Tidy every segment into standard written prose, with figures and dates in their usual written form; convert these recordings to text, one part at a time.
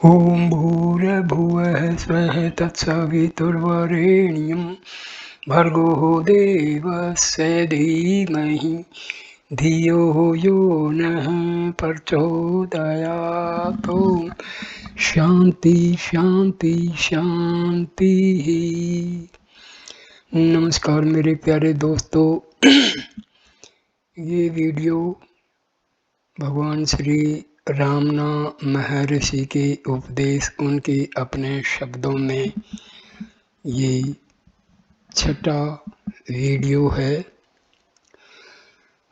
ॐ भूर्भुवः स्वः तत्सवितुर्वरेण्यं भर्गो देवस्य धीमहि धियो यो नः प्रचोदयात्। ॐ शांति शांति शांति। नमस्कार मेरे प्यारे दोस्तों, ये वीडियो भगवान श्री रामना महर्षि के उपदेश, उनके अपने शब्दों में ये छठा वीडियो है।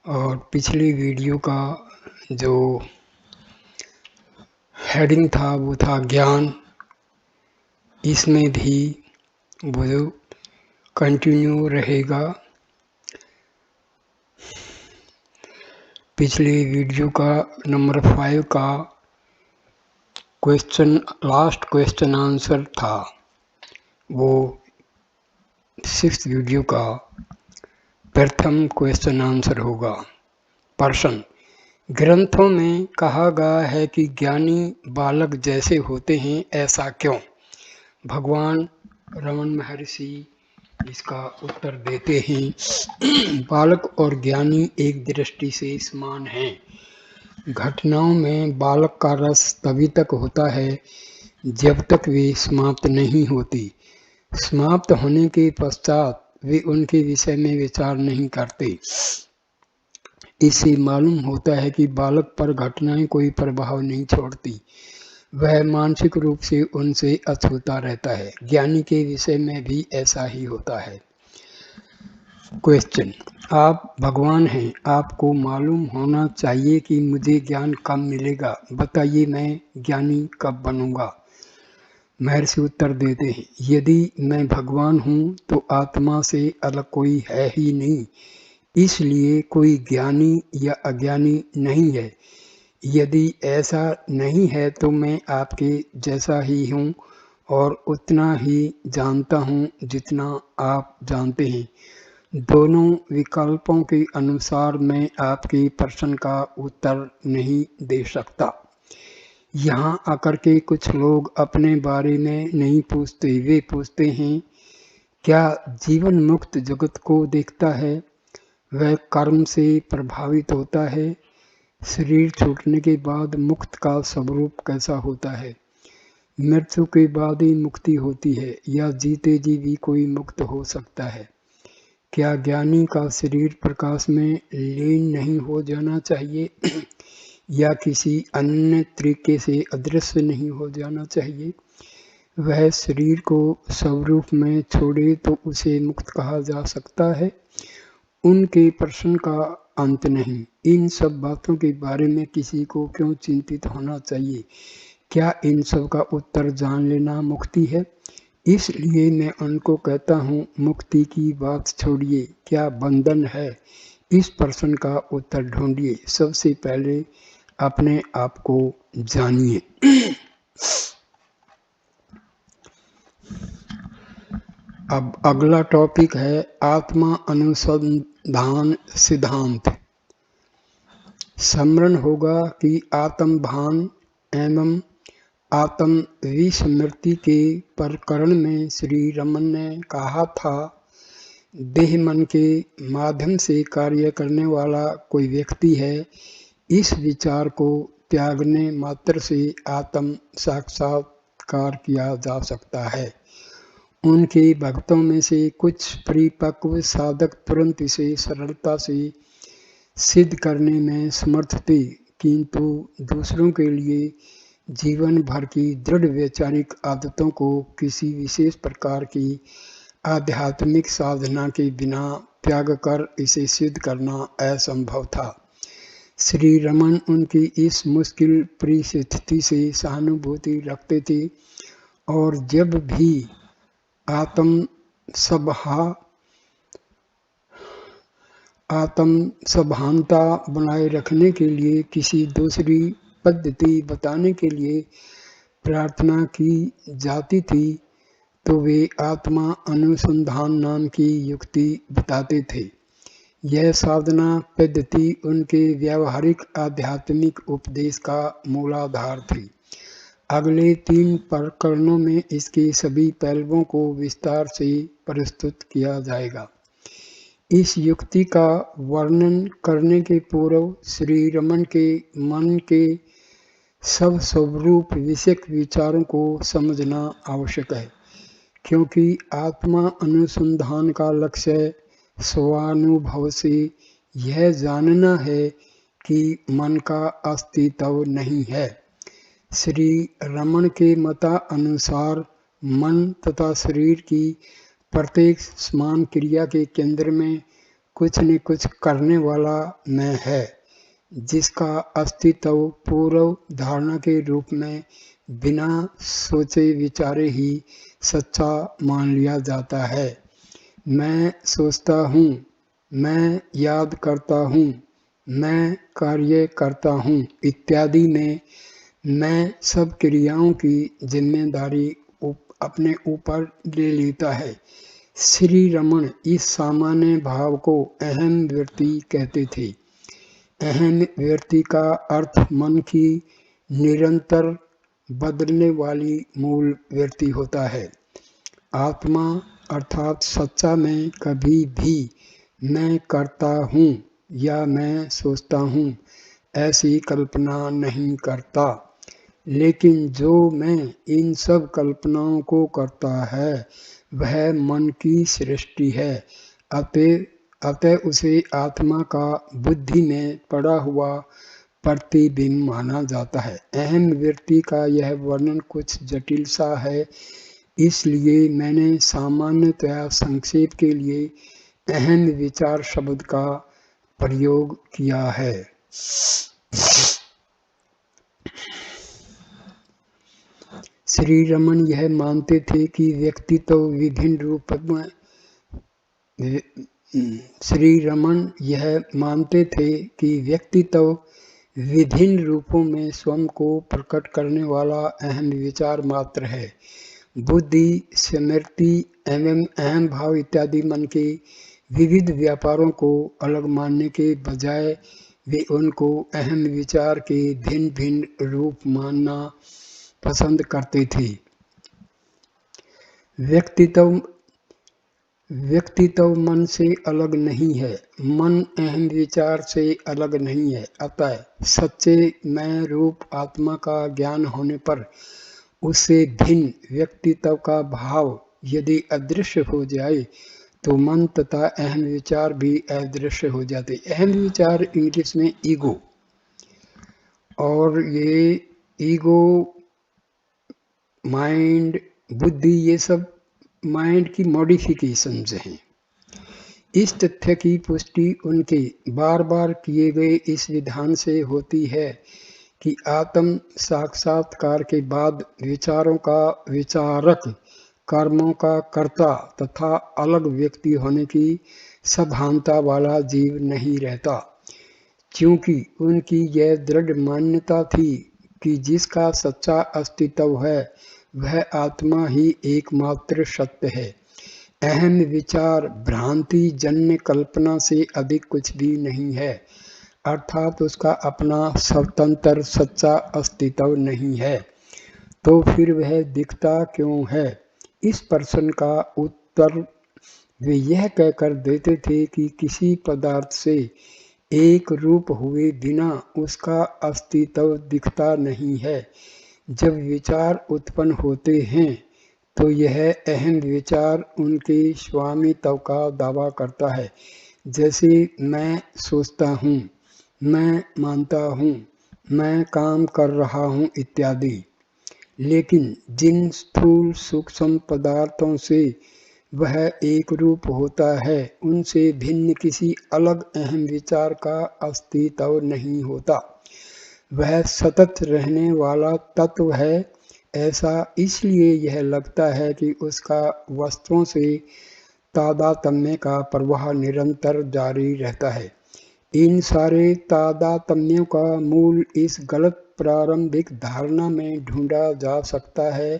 और पिछले वीडियो का जो हेडिंग था वो था ज्ञान। इसमें भी वो कंटिन्यू रहेगा। पिछले वीडियो का नंबर 5 का क्वेश्चन, लास्ट क्वेश्चन आंसर था, वो 6th वीडियो का प्रथम क्वेश्चन आंसर होगा। प्रश्न: ग्रंथों में कहा गया है कि ज्ञानी बालक जैसे होते हैं, ऐसा क्यों? भगवान रमन महर्षि इसका उत्तर देते हैं। बालक और ज्ञानी एक दृष्टि से समान हैं। घटनाओं में बालक का रस तभी तक होता है जब तक वे समाप्त नहीं होती। समाप्त होने के पश्चात वे उनके विषय में विचार नहीं करते। इससे मालूम होता है कि बालक पर घटनाएं कोई प्रभाव नहीं छोड़ती। वह मानसिक रूप से उनसे अछूता रहता है। ज्ञानी के विषय में भी ऐसा ही होता है। क्वेश्चन: आप भगवान हैं, आपको मालूम होना चाहिए कि मुझे ज्ञान कब मिलेगा। बताइए, मैं ज्ञानी कब बनूंगा? महर्षि उत्तर देते हैं, यदि मैं भगवान हूँ तो आत्मा से अलग कोई है ही नहीं, इसलिए कोई ज्ञानी या अज्ञानी नहीं है। यदि ऐसा नहीं है तो मैं आपके जैसा ही हूँ और उतना ही जानता हूँ जितना आप जानते हैं। दोनों विकल्पों के अनुसार मैं आपके प्रश्न का उत्तर नहीं दे सकता। यहाँ आकर के कुछ लोग अपने बारे में नहीं पूछते, वे पूछते हैं क्या जीवन मुक्त जगत को देखता है? वह कर्म से प्रभावित होता है? शरीर छूटने के बाद मुक्त का स्वरूप कैसा होता है? मृत्यु के बाद ही मुक्ति होती है या जीते जी भी कोई मुक्त हो सकता है? क्या ज्ञानी का शरीर प्रकाश में लीन नहीं हो जाना चाहिए या किसी अन्य तरीके से अदृश्य नहीं हो जाना चाहिए? वह शरीर को स्वरूप में छोड़े तो उसे मुक्त कहा जा सकता है? उनके प्रश्न का अंत नहीं। इन सब बातों के बारे में किसी को क्यों चिंतित होना चाहिए? क्या इन सब का उत्तर जान लेना मुक्ति है? इसलिए मैं उनको कहता हूँ, मुक्ति की बात छोड़िए, क्या बंधन है? इस प्रश्न का उत्तर ढूंढिए। सबसे पहले अपने आप को जानिए। अब अगला टॉपिक है आत्मा अनुसंधान सिद्धांत। स्मरण होगा कि आत्म भान एवं आत्म विस्मृति के प्रकरण में श्री रमन ने कहा था, देह मन के माध्यम से कार्य करने वाला कोई व्यक्ति है। इस विचार को त्यागने मात्र से आत्म साक्षात्कार किया जा सकता है। उनके भक्तों में से कुछ परिपक्व साधक तुरंत इसे सरलता से सिद्ध करने में समर्थ थे, किंतु दूसरों के लिए जीवन भर की दृढ़ वैचारिक आदतों को किसी विशेष प्रकार की आध्यात्मिक साधना के बिना त्याग कर इसे सिद्ध करना असंभव था। श्री रमन उनकी इस मुश्किल परिस्थिति से सहानुभूति रखते थे और जब भी आत्म सभानता बनाए रखने के लिए किसी दूसरी पद्धति बताने के लिए प्रार्थना की जाती थी तो वे आत्मा अनुसंधान नाम की युक्ति बताते थे। यह साधना पद्धति उनके व्यावहारिक आध्यात्मिक उपदेश का मूलाधार थी। अगले 3 प्रकरणों में इसके सभी पहलुओं को विस्तार से प्रस्तुत किया जाएगा। इस युक्ति का वर्णन करने के पूर्व श्री रमन के मन के सब स्वरूप विषयक विचारों को समझना आवश्यक है, क्योंकि आत्मा अनुसंधान का लक्ष्य स्वानुभव से यह जानना है कि मन का अस्तित्व नहीं है। श्री रमन के मतानुसार मन तथा शरीर की प्रत्येक समान क्रिया के केंद्र में कुछ न कुछ करने वाला मैं है, जिसका अस्तित्व पूर्व धारणा के रूप में बिना सोचे विचारे ही सच्चा मान लिया जाता है। मैं सोचता हूँ, मैं याद करता हूँ, मैं कार्य करता हूँ इत्यादि में मैं सब क्रियाओं की जिम्मेदारी अपने ऊपर ले लेता है। श्री रमन इस सामान्य भाव को अहम वृत्ति कहते थे। अहम वृत्ति का अर्थ मन की निरंतर बदलने वाली मूल वृत्ति होता है। आत्मा अर्थात सच्चा मैं कभी भी मैं करता हूँ या मैं सोचता हूँ ऐसी कल्पना नहीं करता, लेकिन जो मैं इन सब कल्पनाओं को करता है वह मन की सृष्टि है। अतः उसे आत्मा का बुद्धि में पड़ा हुआ प्रतिबिंब माना जाता है। अहम वृत्ति का यह वर्णन कुछ जटिल सा है, इसलिए मैंने सामान्यतया संक्षेप के लिए अहम विचार शब्द का प्रयोग किया है। श्री रमन यह मानते थे कि व्यक्तित्व विभिन्न रूप में श्री रमन यह मानते थे कि व्यक्तित्व विभिन्न रूपों में स्वयं को प्रकट करने वाला अहम विचार मात्र है। बुद्धि, स्मृति एवं अहम भाव इत्यादि मन के विविध व्यापारों को अलग मानने के बजाय वे उनको अहम विचार के भिन्न भिन्न रूप मानना पसंद करते थे। व्यक्तित्व मन से अलग नहीं है, मन अहम विचार से अलग नहीं है। अतः सच्चे मैं रूप आत्मा का ज्ञान होने पर उससे भिन्न व्यक्तित्व का भाव यदि अदृश्य हो जाए तो मन तथा अहम विचार भी अदृश्य हो जाते। अहम विचार इंग्लिश में ईगो, और ये ईगो, माइंड, बुद्धि, ये सब माइंड की मॉडिफिकेशंस हैं। इस तथ्य की पुष्टि उनके बार बार किए गए इस विधान से होती है कि आत्म साक्षात्कार के बाद विचारों का विचारक, कर्मों का कर्ता तथा अलग व्यक्ति होने की सभानता वाला जीव नहीं रहता, क्योंकि उनकी यह दृढ़ मान्यता थी कि जिसका सच्चा अस्तित्व है वह आत्मा ही एकमात्र सत्य है। अहम विचार भ्रांति जन्य कल्पना से अधिक कुछ भी नहीं है, अर्थात उसका अपना स्वतंत्र सच्चा अस्तित्व नहीं है। तो फिर वह दिखता क्यों है? इस प्रश्न का उत्तर वे यह कहकर देते थे कि किसी पदार्थ से एक रूप हुए बिना उसका अस्तित्व दिखता नहीं है। जब विचार उत्पन्न होते हैं तो यह अहम विचार उनके स्वामित्व का दावा करता है, जैसे मैं सोचता हूँ, मैं मानता हूँ, मैं काम कर रहा हूँ इत्यादि। लेकिन जिन स्थूल सूक्ष्म पदार्थों से वह एक रूप होता है उनसे भिन्न किसी अलग अहम विचार का अस्तित्व नहीं होता। वह सतत रहने वाला तत्व है। ऐसा इसलिए यह लगता है कि उसका वस्तुओं से तादात्म्य का प्रवाह निरंतर जारी रहता है। इन सारे तादात्म्यों का मूल इस गलत प्रारंभिक धारणा में ढूंढा जा सकता है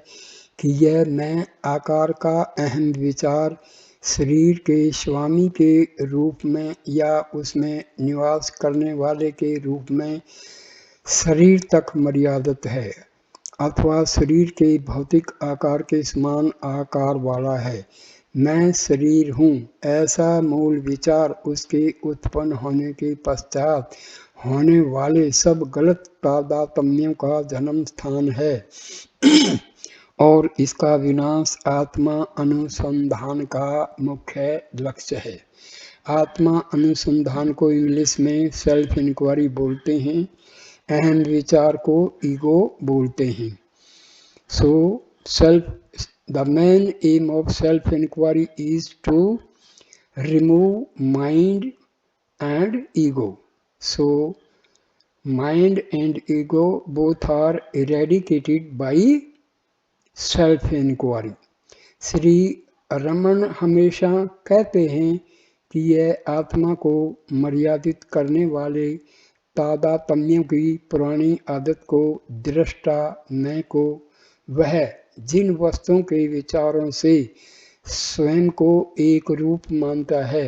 कि यह मैं आकार का अहम विचार शरीर के स्वामी के रूप में या उसमें निवास करने वाले के रूप में शरीर तक मर्यादित है। अथवा शरीर के भौतिक आकार के समान आकार वाला है। मैं शरीर हूँ, ऐसा मूल विचार उसके उत्पन्न होने के पश्चात होने वाले सब गलत तादात्म्यों का जन्म स्थान है और इसका विनाश आत्मा अनुसंधान का मुख्य लक्ष्य है। आत्मा अनुसंधान को इंग्लिश में सेल्फ इंक्वायरी बोलते हैं, अहम विचार को ईगो बोलते हैं। So the main aim of self inquiry is to remove mind and ego. So mind and ego both are eradicated by self inquiry. Shri Raman हमेशा कहते हैं कि यह आत्मा को मर्यादित करने वाले तादात्म्यों की पुरानी आदत को दृष्टा मैं को वह जिन वस्तुओं के विचारों से स्वयं को एक रूप मानता है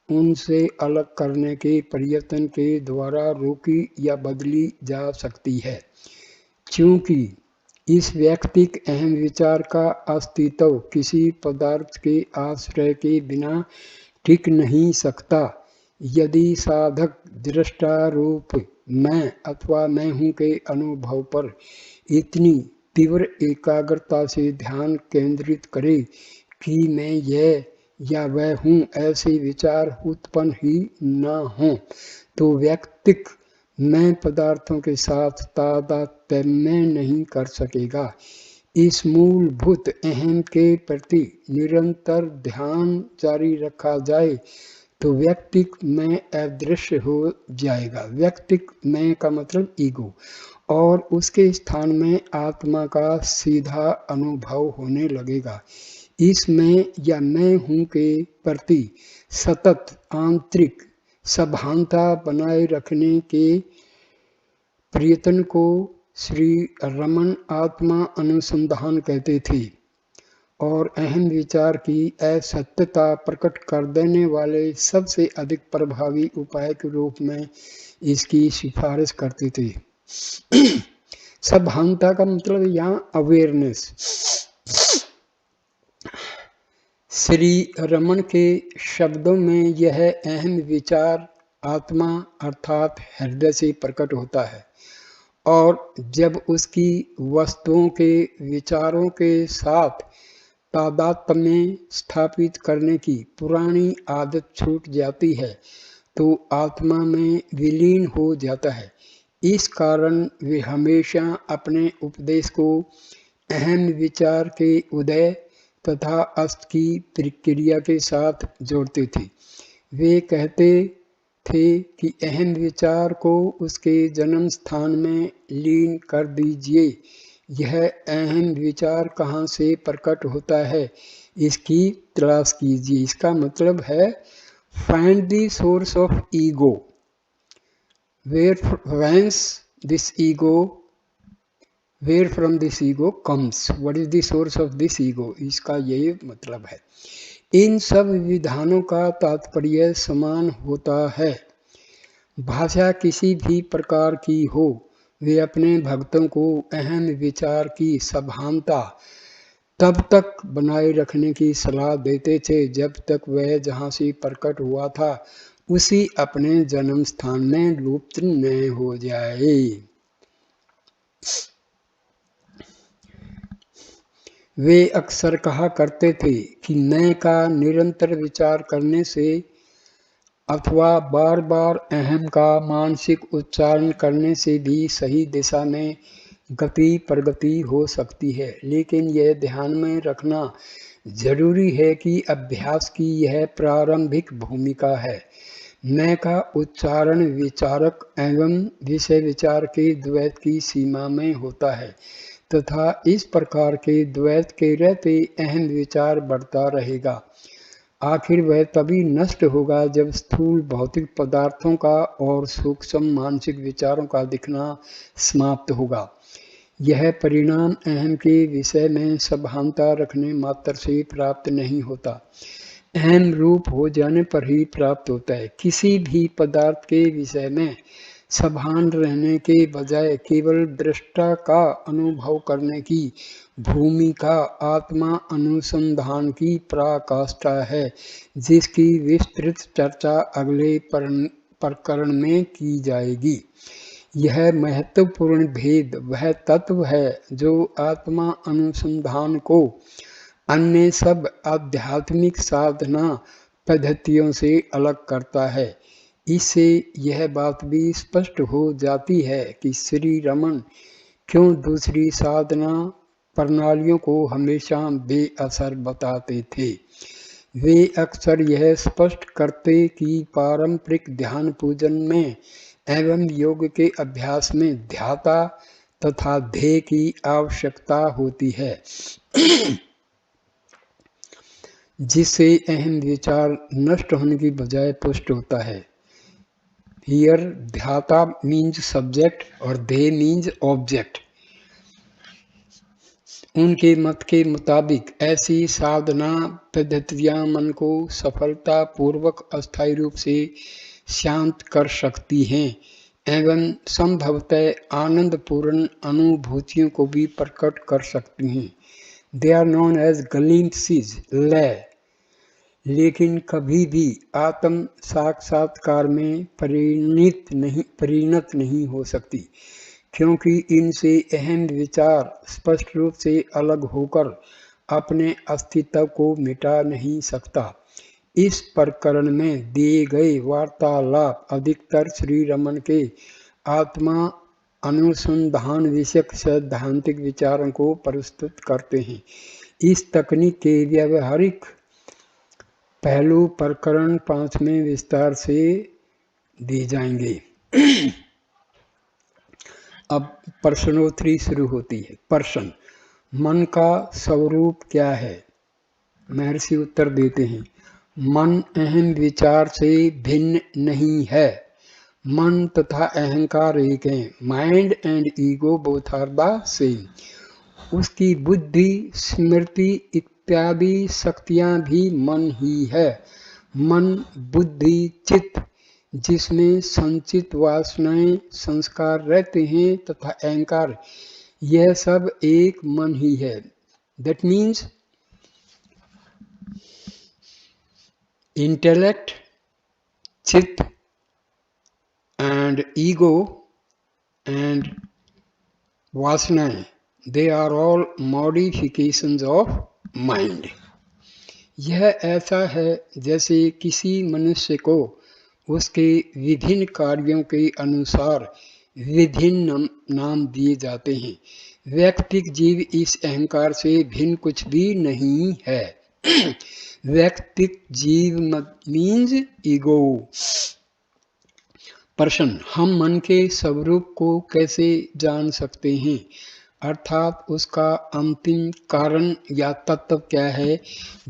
उनसे अलग करने के प्रयत्न के द्वारा रोकी या बदली जा सकती है। क्योंकि इस व्यक्तिक अहम विचार का अस्तित्व किसी पदार्थ के आश्रय के बिना टिक नहीं सकता। यदि साधक दृष्टा रूप मैं अथवा मैं हूँ के अनुभव पर इतनी तीव्र एकाग्रता से ध्यान केंद्रित करे कि मैं यह या वह हूँ ऐसे विचार उत्पन्न ही न हों, तो व्यक्तिक मैं पदार्थों के साथ तादात्म्य नहीं कर सकेगा। इस मूलभूत अहम के प्रति निरंतर ध्यान जारी रखा जाए तो व्यक्तिक मैं अदृश्य हो जाएगा। व्यक्तिक मैं का मतलब ईगो, और उसके स्थान में आत्मा का सीधा अनुभव होने लगेगा। इस मैं या मैं हूँ के प्रति सतत आंतरिक सभानता बनाए रखने के प्रयत्न को श्री रमन आत्मा अनुसंधान कहते थे और अहम विचार की असत्यता प्रकट कर देने वाले सबसे अधिक प्रभावी उपाय के रूप में इसकी सिफारिश करते थे। सभानता का मतलब यहाँ अवेयरनेस। श्री रमन के शब्दों में यह अहम विचार आत्मा अर्थात हृदय से प्रकट होता है और जब उसकी वस्तुओं के विचारों के साथ तादात्म्य स्थापित करने की पुरानी आदत छूट जाती है तो आत्मा में विलीन हो जाता है। इस कारण वे हमेशा अपने उपदेश को अहम विचार के उदय तथा अस्त की प्रक्रिया के साथ जोड़ते थे। वे कहते थे कि अहम विचार को उसके जन्म स्थान में लीन कर दीजिए। यह अहम विचार कहाँ से प्रकट होता है इसकी तलाश कीजिए। इसका मतलब है find the source of ego, where from this ego comes, what is the source of this ego, इसका यही मतलब है। इन सब विधानों का तात्पर्य समान होता है। भाषा किसी भी प्रकार की हो, वे अपने भक्तों को अहम विचार की सभानता तब तक बनाए रखने की सलाह देते थे जब तक वह जहाँ से प्रकट हुआ था उसी अपने जन्म स्थान में लुप्त न हो जाए। वे अक्सर कहा करते थे कि मैं का निरंतर विचार करने से अथवा बार बार अहम का मानसिक उच्चारण करने से भी सही दिशा में गति प्रगति हो सकती है, लेकिन यह ध्यान में रखना जरूरी है कि अभ्यास की यह प्रारंभिक भूमिका है। मैं का उच्चारण विचारक एवं विषय विचार के द्वैत की सीमा में होता है तथा इस प्रकार के द्वैत के रहते अहम विचार बढ़ता रहेगा। आखिर वह तभी नष्ट होगा जब स्थूल भौतिक पदार्थों का और सूक्ष्म मानसिक विचारों का दिखना समाप्त होगा। यह परिणाम अहम के विषय में सभानता रखने मात्र से प्राप्त नहीं होता, अहम रूप हो जाने पर ही प्राप्त होता है। किसी भी पदार्थ के विषय में सभान रहने के बजाय केवल दृष्टा का अनुभव करने की भूमिका आत्मा अनुसंधान की पराकाष्ठा है, जिसकी विस्तृत चर्चा अगले प्रकरण में की जाएगी। यह महत्वपूर्ण भेद वह तत्व है जो आत्मा अनुसंधान को अन्य सब आध्यात्मिक साधना पद्धतियों से अलग करता है। इससे यह बात भी स्पष्ट हो जाती है कि श्री रमन क्यों दूसरी साधना प्रणालियों को हमेशा बेअसर बताते थे। वे अक्सर यह स्पष्ट करते कि पारंपरिक ध्यान पूजन में एवं योग के अभ्यास में ध्याता तथा ध्येय की आवश्यकता होती है, जिससे अहम विचार नष्ट होने की बजाय पुष्ट होता है। हियर ध्याता मीन्स सब्जेक्ट और ध्येय मीन्स ऑब्जेक्ट। उनके मत के मुताबिक ऐसी साधना पद्धतियां मन को सफलतापूर्वक अस्थायी रूप से शांत कर सकती हैं एवं संभवतः आनंदपूर्ण अनुभूतियों को भी प्रकट कर सकती हैं। They are known as glimpses, लय, लेकिन कभी भी आत्म साक्षात्कार में परिणत नहीं हो सकती, क्योंकि इनसे अहम विचार स्पष्ट रूप से अलग होकर अपने अस्तित्व को मिटा नहीं सकता। इस प्रकरण में दिए गए वार्तालाप अधिकतर श्री रमन के आत्मा अनुसंधान विषयक सैद्धांतिक विचारों को प्रस्तुत करते हैं। इस तकनीक के व्यावहारिक पहलू प्रकरण 5 में विस्तार से दिए जाएंगे। अब प्रश्नोत्तरी शुरू होती है। प्रश्न: मन का स्वरूप क्या है? महर्षि उत्तर देते हैं, मन अहम विचार से भिन्न नहीं है। मन तथा अहंकार एक हैं। Mind and ego both are the same. उसकी बुद्धि, स्मृति इत्यादि शक्तियां भी मन ही है। मन, बुद्धि, चित्त, जिसमें संचित वासनाएं, संस्कार रहते हैं, तथा अहंकार, यह सब एक मन ही है। That means intellect, chit and ego and vasana, they are all modifications of mind. यह ऐसा है जैसे किसी मनुष्य को उसके विभिन्न कार्यों के अनुसार विभिन्न नाम दिए जाते हैं। व्यक्तिक जीव इस अहंकार से भिन्न कुछ भी नहीं है। व्यक्तिक जीव मीन्स ईगो। प्रश्न: हम मन के स्वरूप को कैसे जान सकते हैं, अर्थात उसका अंतिम कारण या तत्व क्या है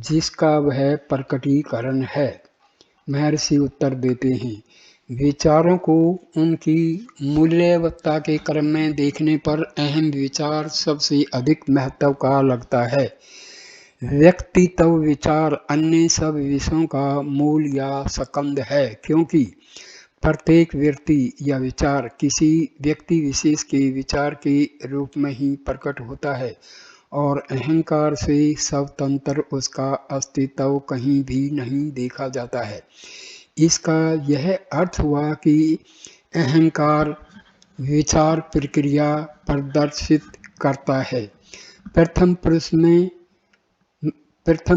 जिसका वह प्रकटीकरण है? महर्षि उत्तर देते हैं, विचारों को उनकी मूल्यवत्ता के क्रम में देखने पर अहम विचार सबसे अधिक महत्व का लगता है। व्यक्तित्व विचार अन्य सब विषयों का मूल या स्कंद है, क्योंकि प्रत्येक व्यक्ति या विचार किसी व्यक्ति विशेष के विचार के रूप में ही प्रकट होता है और अहंकार से स्वतंत्र उसका अस्तित्व कहीं भी नहीं देखा जाता है। इसका यह अर्थ हुआ कि अहंकार विचार प्रक्रिया प्रदर्शित करता है। प्रथम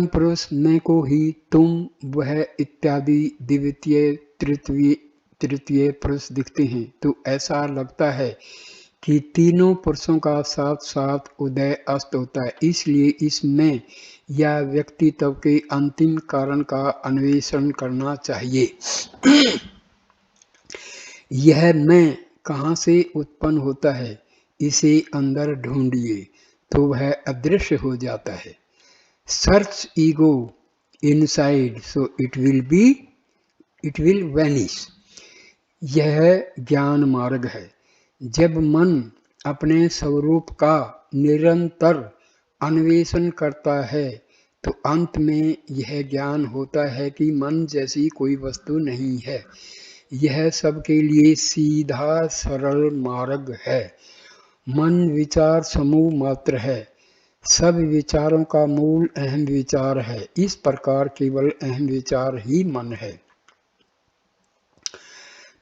पुरुष में को ही तुम, वह इत्यादि द्वितीय तृतीय पुरुष दिखते हैं, तो ऐसा लगता है कि तीनों पुरुषों का साथ साथ उदय अस्त होता है। इसलिए इसमें या व्यक्तित्व के अंतिम कारण का अन्वेषण करना चाहिए। यह मैं कहाँ से उत्पन्न होता है, इसे अंदर ढूंढिए तो वह अदृश्य हो जाता है। Search ego inside so it will vanish. यह ज्ञान मार्ग है। जब मन अपने स्वरूप का निरंतर अन्वेषण करता है तो अंत में यह ज्ञान होता है कि मन जैसी कोई वस्तु नहीं है। यह सबके लिए सीधा सरल मार्ग है। मन विचार समूह मात्र है, सब विचारों का मूल अहम विचार है। इस प्रकार केवल अहम विचार ही मन है।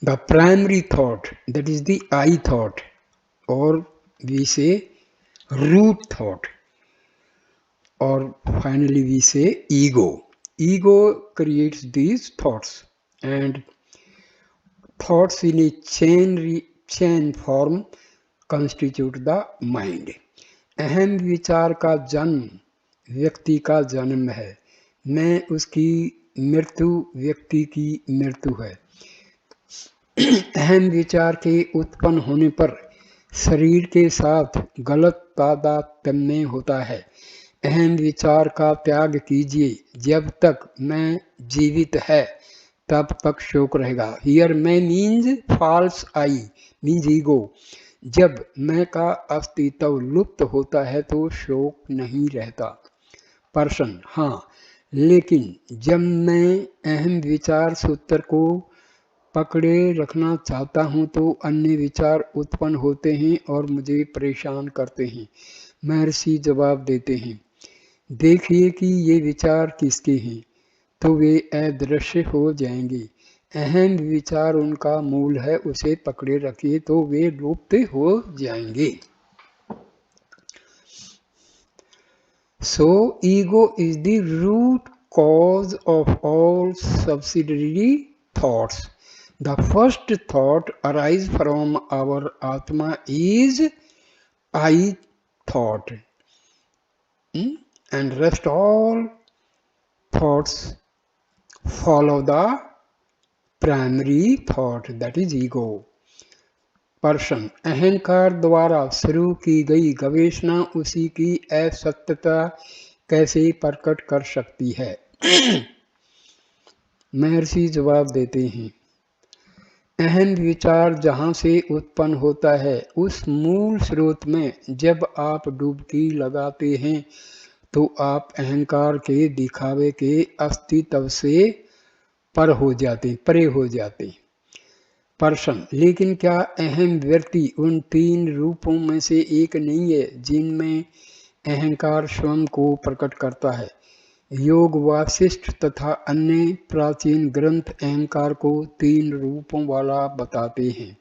The primary thought, that is the I thought, or we say root thought, or finally we say ego. Ego creates these thoughts, and thoughts in a chain form constitute the mind. अहम विचार का जन्म व्यक्ति का जन्म है, मैं उसकी मृत्यु व्यक्ति की मृत्यु है। अहम विचार के उत्पन्न होने पर शरीर के साथ गलत तादात्म्य होता है। अहम विचार का त्याग कीजिए, जब तक मैं जीवित है तब तक शोक रहेगा। हियर मैं मीन्स फॉल्स आई, मीन्स ईगो। जब मैं का अस्तित्व लुप्त होता है तो शोक नहीं रहता। पर्सन, हाँ, लेकिन जब मैं अहम विचार सूत्र को पकड़े रखना चाहता हूँ तो अन्य विचार उत्पन्न होते हैं और मुझे परेशान करते हैं। महर्षि जवाब देते हैं, देखिए कि ये विचार किसके हैं, तो वे अदृश्य हो जाएंगे। अहम विचार उनका मूल है, उसे पकड़े रखिए तो वे लुप्त हो जाएंगे। So ego is the root cause of all subsidiary thoughts. The first thought arises from our Atma is I thought, and rest all thoughts follow the primary thought, that is ego. Person, अहंकार द्वारा शुरू की गई गवेषणा उसी की असत्यता कैसे प्रकट कर सकती है? महर्षि जवाब देते हैं, अहम विचार जहाँ से उत्पन्न होता है उस मूल स्रोत में जब आप डुबकी लगाते हैं तो आप अहंकार के दिखावे के अस्तित्व से परे हो जाते। पर्सन, लेकिन क्या अहम व्यक्ति उन तीन रूपों में से एक नहीं है जिनमें अहंकार स्वयं को प्रकट करता है? योग वासिष्ठ तथा अन्य प्राचीन ग्रंथ अहंकार को तीन रूपों वाला बताते हैं।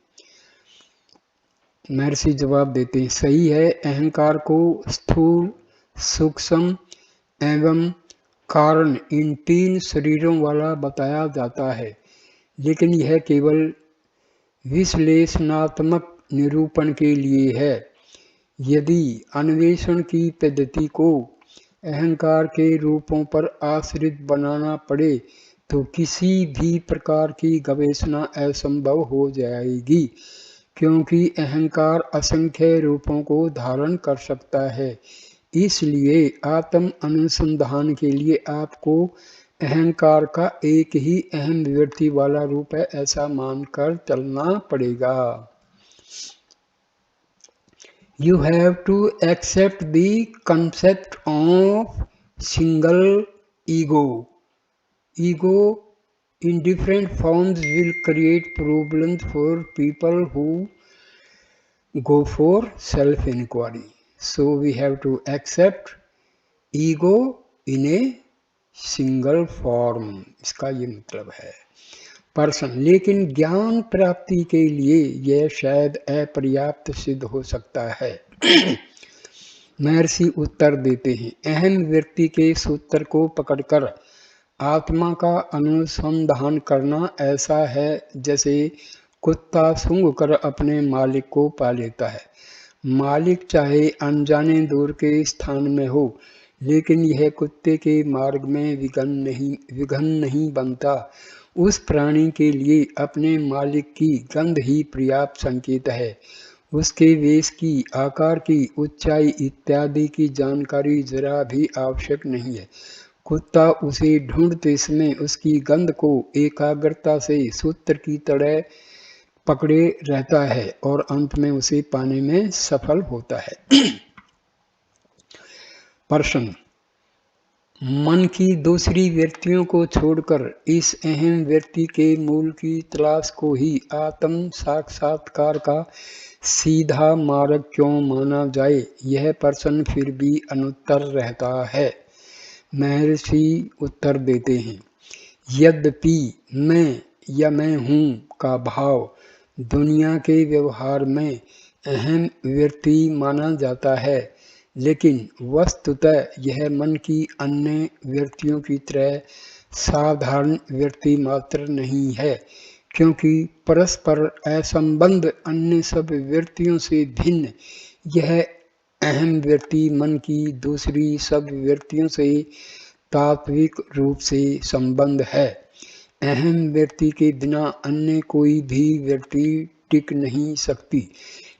महर्षि जवाब देते हैं, सही है, अहंकार को स्थूल, सूक्ष्म एवं कारण इन तीन शरीरों वाला बताया जाता है, लेकिन यह केवल विश्लेषणात्मक निरूपण के लिए है। यदि अन्वेषण की पद्धति को अहंकार के रूपों पर आश्रित बनाना पड़े तो किसी भी प्रकार की गवेषणा असंभव हो जाएगी, क्योंकि अहंकार असंख्य रूपों को धारण कर सकता है। इसलिए आत्म अनुसंधान के लिए आपको अहंकार का एक ही अहम व्यक्ति वाला रूप है ऐसा मानकर चलना पड़ेगा। You have to accept the concept of single ego. Ego in different forms will create problems for people who go for self-inquiry. So we have to accept ego in a single form, इसका ये मतलब है। Person, लेकिन ज्ञान प्राप्ति के लिए यह शायद अपर्याप्त सिद्ध हो सकता है। महर्षि उत्तर देते हैं, अहम व्यक्ति के सूत्र को पकड़कर आत्मा का अनुसंधान करना ऐसा है जैसे कुत्ता सूंघ कर अपने मालिक को पा लेता है। मालिक चाहे अनजाने दूर के स्थान में हो, लेकिन यह कुत्ते के मार्ग में विघन नहीं बनता। उस प्राणी के लिए अपने मालिक की गंध ही पर्याप्त संकेत है। उसके वेश की, आकार की, ऊंचाई इत्यादि की जानकारी जरा भी आवश्यक नहीं है। कुत्ता उसे ढूंढते समय उसकी गंध को एकाग्रता से सूत्र की तरह पकड़े रहता है और अंत में उसे पाने में सफल होता है। पर्सन, मन की दूसरी वृत्तियों को छोड़कर इस अहम वृत्ति के मूल की तलाश को ही आत्म साक्षात्कार का सीधा मार्ग क्यों माना जाए, यह प्रश्न फिर भी अनुत्तर रहता है। महर्षि उत्तर देते हैं, यद्यपि मैं या मैं हूँ का भाव दुनिया के व्यवहार में अहम वृत्ति माना जाता है, लेकिन वस्तुतः यह मन की अन्य वृत्तियों की तरह साधारण वृत्ति मात्र नहीं है, क्योंकि परस्पर असंबद्ध अन्य सब वृत्तियों से भिन्न यह अहम वृत्ति मन की दूसरी सब वृत्तियों से तात्विक रूप से संबंध है। अहम वृत्ति के बिना अन्य कोई भी वृत्ति टिक नहीं सकती,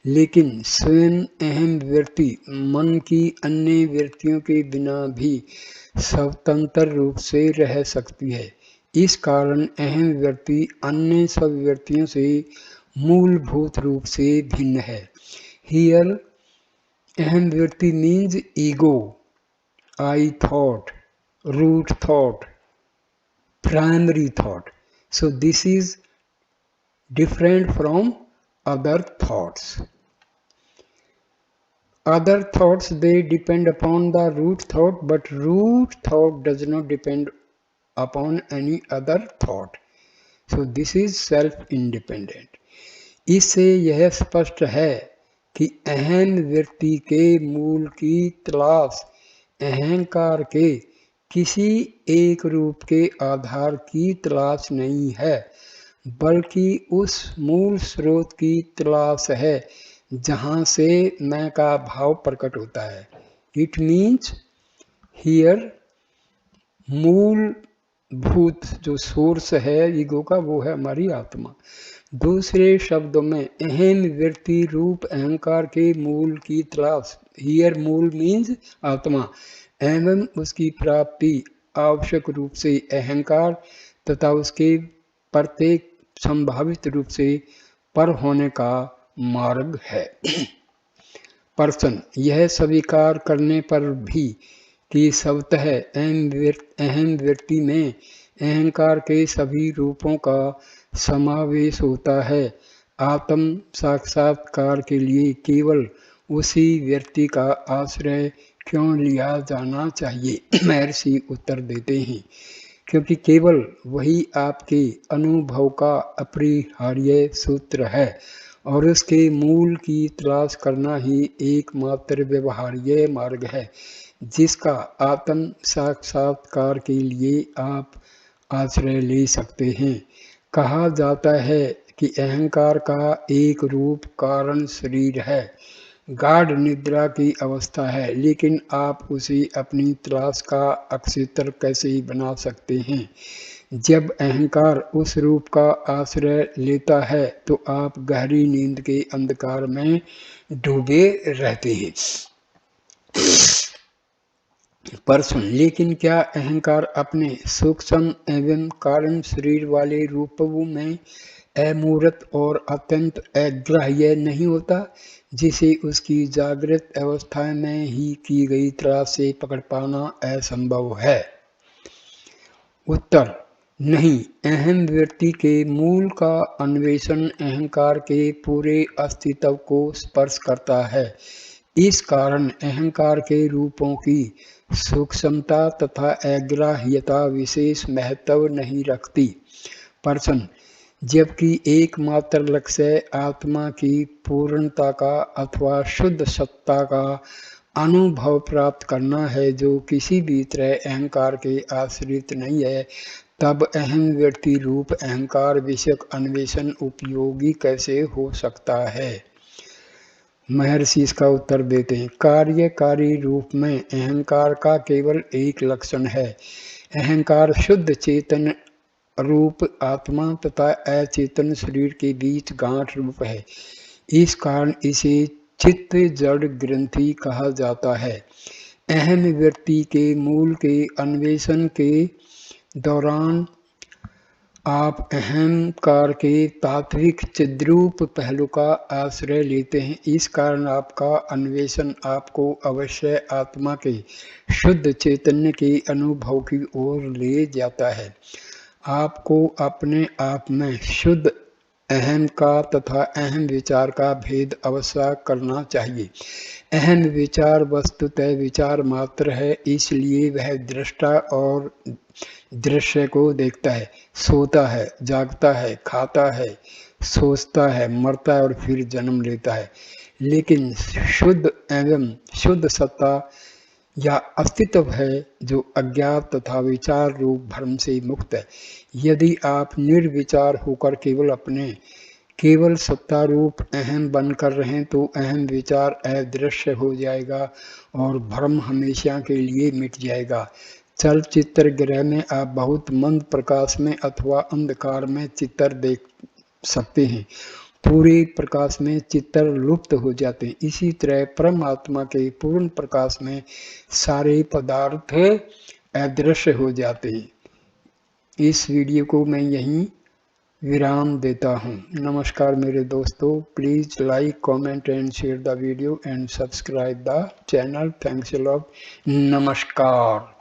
लेकिन स्वयं अहम वृत्ति मन की अन्य वृत्तियों के बिना भी स्वतंत्र रूप से रह सकती है। इस कारण अहम वृत्ति अन्य सब वृत्तियों से मूलभूत रूप से भिन्न है। हियर अहम वृत्ति means ego, I thought, root thought, primary thought. So this is different from other thoughts. Other thoughts, they depend upon the root thought, but root thought does not depend upon any other thought. So this is self-independent. इससे यह स्पष्ट है कि अहम वृत्ति के मूल की तलाश अहंकार के किसी एक रूप के आधार की तलाश नहीं है, बल्कि उस मूल स्रोत की तलाश है जहाँ से मैं का भाव प्रकट होता है। इट मीन्स हियर मूलभूत जो सोर्स है ईगो का, वो है हमारी आत्मा। दूसरे शब्दों में अहम वृत्ति रूप अहंकार के मूल की तलाश, हियर मूल मीन्स आत्मा, एवं उसकी प्राप्ति आवश्यक रूप से अहंकार तथा उसके प्रत्येक संभावित रूप से पर होने का मार्ग है। प्रश्न, यह स्वीकार करने पर भी कि स्वतः अहम वृत्ति में अहंकार के सभी रूपों का समावेश होता है, आत्म साक्षात्कार के लिए केवल उसी वृत्ति का आश्रय क्यों लिया जाना चाहिए? महर्षि उत्तर देते हैं, क्योंकि केवल वही आपके अनुभव का अपरिहार्य सूत्र है और उसके मूल की तलाश करना ही एकमात्र व्यवहार्य मार्ग है जिसका आत्म साक्षात्कार के लिए आप आश्रय ले सकते हैं। कहा जाता है कि अहंकार का एक रूप कारण शरीर है, गाढ़ निद्रा की अवस्था है, लेकिन आप उसे अपनी तलाश का अक्षेत्र कैसे बना सकते हैं? जब अहंकार उस रूप का आश्रय लेता है तो आप गहरी नींद के अंधकार में डूबे रहते हैं। प्रश्न, लेकिन क्या अहंकार अपने सूक्ष्म एवं कारण शरीर वाले रूपों में अमूर्त और अत्यंत अग्राह्य नहीं होता, जिसे उसकी जागृत अवस्था में ही की गई तलाश से पकड़ पाना असंभव है? उत्तर, नहीं। अहम वृत्ति के मूल का अन्वेषण अहंकार के पूरे अस्तित्व को स्पर्श करता है। इस कारण अहंकार के रूपों की सूक्ष्मता तथा अग्राह्यता विशेष महत्व नहीं रखती। प्रश्न, जबकि एकमात्र लक्ष्य आत्मा की पूर्णता का अथवा शुद्ध सत्ता का अनुभव प्राप्त करना है जो किसी भी तरह अहंकार के आश्रित नहीं है, तब अहम वृत्ति रूप अहंकार विषयक अन्वेषण उपयोगी कैसे हो सकता है? महर्षि इसका उत्तर देते हैं, कार्यकारी रूप में अहंकार का केवल एक लक्षण है। अहंकार शुद्ध चेतन रूप आत्मा तथा अचेतन शरीर के बीच गांठ रूप है। इस कारण इसे चित्त जड़ ग्रंथि कहा जाता है। अहम वृत्ति के मूल के अन्वेषण के दौरान आप अहंकार के तात्विक चिद्रूप पहलू का आश्रय लेते हैं। इस कारण आपका अन्वेषण आपको अवश्य आत्मा के शुद्ध चैतन्य के अनुभव की ओर ले जाता है। आपको अपने आप में शुद्ध अहम का तथा अहम विचार का भेद अवश्य करना चाहिए। अहम विचार वस्तुतः विचार मात्र है, इसलिए वह दृष्टा और दृश्य को देखता है, सोता है, जागता है, खाता है, सोचता है, मरता है और फिर जन्म लेता है। लेकिन शुद्ध एवं शुद्ध सत्ता या अस्तित्व है जो अज्ञात तथा विचार रूप भ्रम से मुक्त है। यदि आप निर्विचार होकर केवल सत्ता रूप अहम बनकर रहें तो अहम विचार अदृश्य हो जाएगा और भ्रम हमेशा के लिए मिट जाएगा। चलचित्र गृह में आप बहुत मंद प्रकाश में अथवा अंधकार में चित्र देख सकते हैं, पूरे प्रकाश में चित्र लुप्त हो जाते हैं। इसी तरह परमात्मा के पूर्ण प्रकाश में सारे पदार्थ अदृश्य हो जाते हैं। इस वीडियो को मैं यहीं विराम देता हूँ। नमस्कार मेरे दोस्तों, please like, comment and share the video and subscribe the channel. Thanks a lot. नमस्कार।